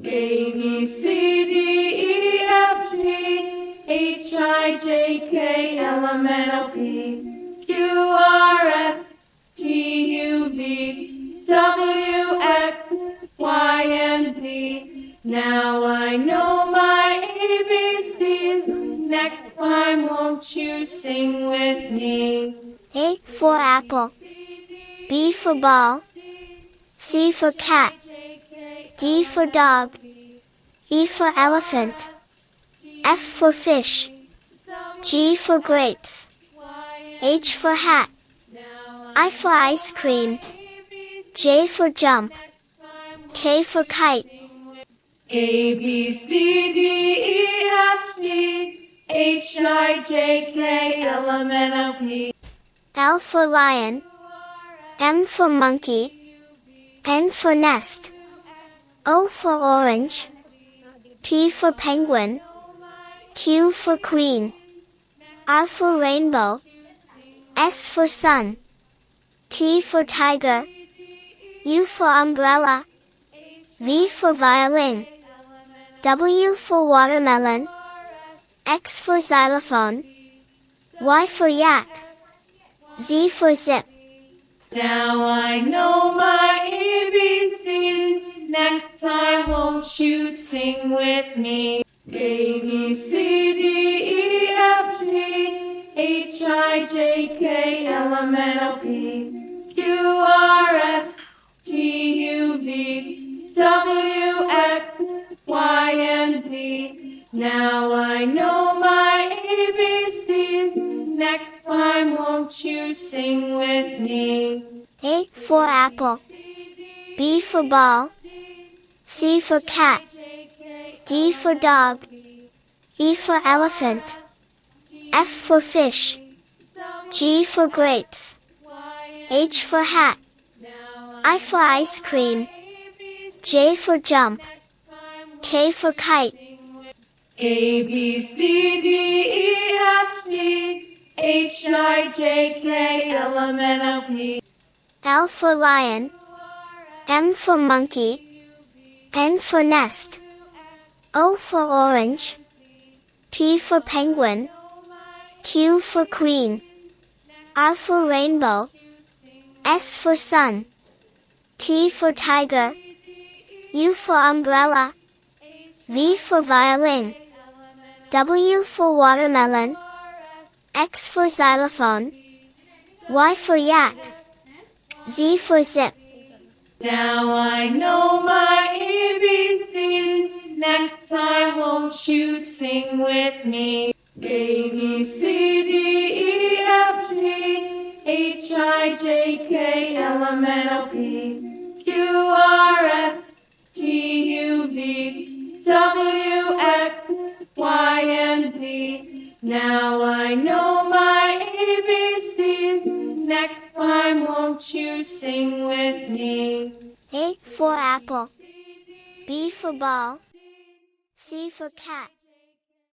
A, B, C, D, E, F, G, H, I, J, K, L, M, N, O, P, Q, R, S, T, U, V, W, X, Y, and Z. Now I know my ABCs. Next time, won't you sing with me? A for apple, B for ball, C for cat, D for dog, E for elephant, F for fish, G for grapes, H for hat, I for ice cream, J for jump, K for kite. A, B, C, D, E, F, G, H, I, J, K, L, M, N, O, P. L for lion, M for monkey, N for nest, O for orange, P for penguin, Q for queen, R for rainbow, S for sun, T for tiger, U for umbrella, V for violin, W for watermelon, X for xylophone, Y for yak, Z for zip. Now I know my ABCs. Next time, won't you sing with me? A, B, C, D, E, F, G, H, I, J, K, L, M, N, O, P, Q, R, S, T, U, V, W, X, Y, and Z. Now I know my ABCs. Next time, won't you sing with me? A for apple, B for ball, C for cat, D for dog, E for elephant, F for fish, G for grapes, H for hat, I for ice cream, J for jump, K for kite. A, B, C, D, E, F, G, H, I, J, K, L, M, N, O, P. L for lion, M for monkey, N for nest, O for orange, P for penguin, Q for queen, R for rainbow, S for sun, T for tiger, U for umbrella, V for violin, W for watermelon, X for xylophone, Y for yak, Z for zip. Now I know my ABCs. Next time, won't you sing with me? A, B, C, D, E, F, G, H, I, J, K, L, M, N, O, P, Q, R, S, T, U, V, W, X, Y, and Z. Now I know my ABCs. Next time, won't you sing with me? A for apple, B for ball, C for cat.